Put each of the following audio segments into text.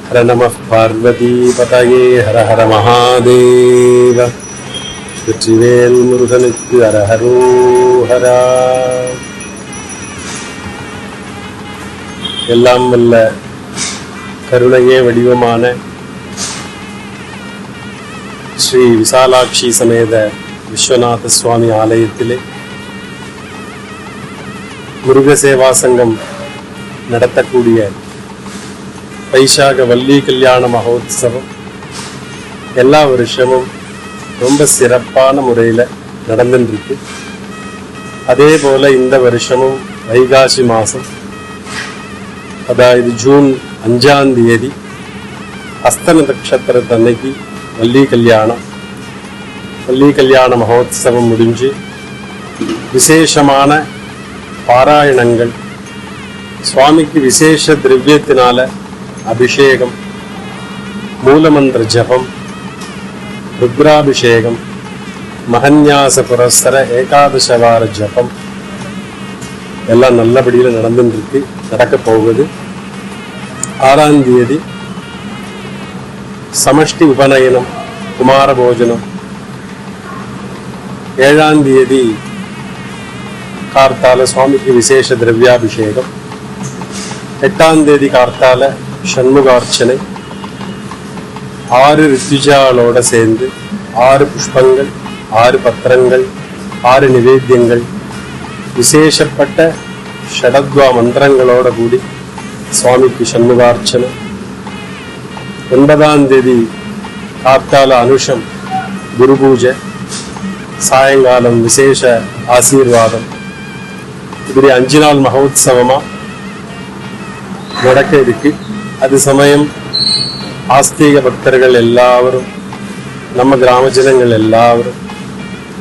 ஹர நம பார்வதி பதயே ஹர ஹர மகாதேவ. வெற்றிவேல் முருகனுக்கு அரஹரோஹரா. எல்லாம் வல்ல கருணையே வடிவமான ஸ்ரீ விசாலாட்சி சமேத விஸ்வநாத சுவாமி ஆலயத்திலே முருக சேவா சங்கம் நடத்தக்கூடிய வைசாக வள்ளி கல்யாண மகோத்சவம் எல்லா வருஷமும் ரொம்ப சிறப்பான முறையில் நடந்துருக்கு. அதே போல இந்த வருஷமும் வைகாசி மாதம், அதாவது ஜூன் 5ஆம் தேதி அஸ்த நட்சத்திரத்தன்னைக்கு வள்ளி கல்யாண மகோத்சவம் முடிஞ்சு விசேஷமான பாராயணங்கள், சுவாமிக்கு விசேஷ திரவியத்தினால அபிஷேகம், மூலமந்திர ஜபம், ருத்ராபிஷேகம், மகன்யாச புரஸ்தர ஏகாதசவார ஜபம் எல்லாம் நல்லபடியில் நடந்துருக்கு. நடக்க போகுது. 6ஆம் தேதி சமஷ்டி உபநயனம், குமார போஜனம். 7ஆம் தேதி கார்த்தால சுவாமிக்கு விசேஷ திரவியாபிஷேகம். 8ஆம் தேதி கார்த்தால சண்முகார்ச்சனை. 6 ரித்விஜாலோட சேர்ந்து 6 புஷ்பங்கள், 6 பத்திரங்கள், 6 நிவேத்தியங்கள், விசேஷப்பட்ட ஷடத்வா மந்திரங்களோட கூடி சுவாமிக்கு சண்முகார்ச்சனை. 9ஆம் தேதி கார்த்தால அனுஷம் குரு பூஜை, சாயங்காலம் விசேஷ ஆசீர்வாதம். இப்படி 5 நாள் மகோத்சவமா நடக்க இருக்கு. அது சமயம் ஆஸ்திக பக்தர்கள் எல்லாரும், நம்ம கிராம ஜனங்கள் எல்லாரும்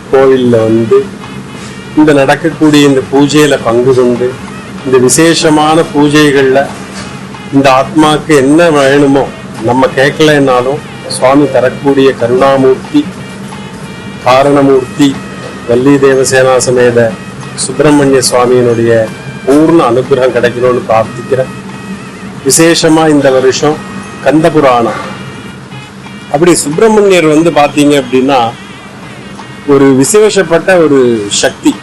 கோவிலில் வந்து இந்த நடக்கக்கூடிய இந்த பூஜையில பங்கு கொண்டு, இந்த விசேஷமான பூஜைகள்ல இந்த ஆத்மாக்கு என்ன வேணுமோ நம்ம கேட்கலன்னாலும் சுவாமி தரக்கூடிய கருணாமூர்த்தி, காரணமூர்த்தி வள்ளி தேவசேனா சமேத சுப்பிரமணிய சுவாமியினுடைய பூர்ண அனுகிரகம் கிடைக்கணும்னு பிரார்த்திக்கிறேன். விசேஷமா இந்த வருஷம் கந்த புராணம். அப்படி சுப்பிரமணியர் வந்து பாத்தீங்க அப்படின்னா ஒரு விசேஷப்பட்ட ஒரு சக்தி.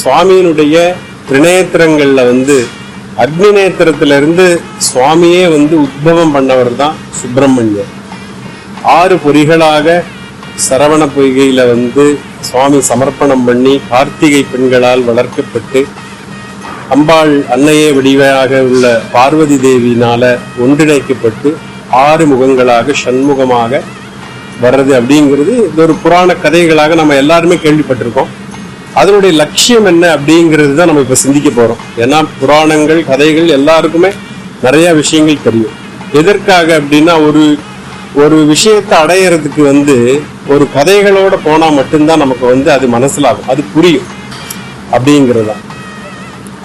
சுவாமியினுடைய திரிநேத்திரங்கள்ல வந்து அக்னி நேத்திரத்திலிருந்து சுவாமியே வந்து உத்பவம் பண்ணவர் தான் சுப்பிரமணியர். 6 பொறிகளாக சரவண பொய்கையில வந்து சுவாமி சமர்ப்பணம் பண்ணி கார்த்திகை பெண்களால் வளர்க்கப்பட்டு அம்பாள் அன்னையே வடிவாக உள்ள பார்வதி தேவியினால ஒன்றிணைக்கப்பட்டு 6 முகங்களாக சண்முகமாக வர்றது அப்படிங்கிறது இது ஒரு புராண கதைகளாக நம்ம எல்லாருமே கேள்விப்பட்டிருக்கோம். அதனுடைய லட்சியம் என்ன அப்படிங்கிறது தான் நம்ம இப்ப சிந்திக்க போறோம். ஏன்னா புராணங்கள், கதைகள் எல்லாருக்குமே நிறைய விஷயங்கள் தெரியும். எதற்காக அப்படின்னா ஒரு விஷயத்தை அடையறதுக்கு வந்து ஒரு கதைகளோட போனா மட்டும்தான் நமக்கு வந்து அது மனசிலாகும், அது புரியும் அப்படிங்கிறது தான்.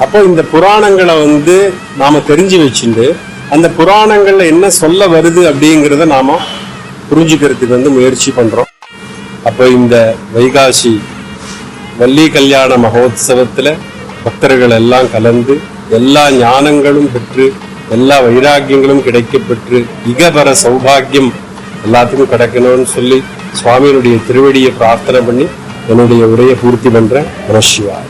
அப்போ இந்த புராணங்களை வந்து நாம தெரிஞ்சு வச்சுட்டு அந்த புராணங்கள்ல என்ன சொல்ல வருது அப்படிங்கிறத நாம புரிஞ்சுக்கிறதுக்கு வந்து முயற்சி பண்றோம். அப்போ இந்த வைகாசி வள்ளி கல்யாண மகோத்சவத்துல பக்தர்கள் எல்லாம் கலந்து எல்லா ஞானங்களும் பெற்று எல்லா வைராக்கியங்களும் கிடைக்கப்பெற்று இகபர சௌபாகியம் எல்லாத்துக்கும் கிடைக்கணும்னு சொல்லி சுவாமியினுடைய திருவடியை பிரார்த்தனை பண்ணி என்னுடைய உரையை பூர்த்தி பண்றேன். நம சிவாய.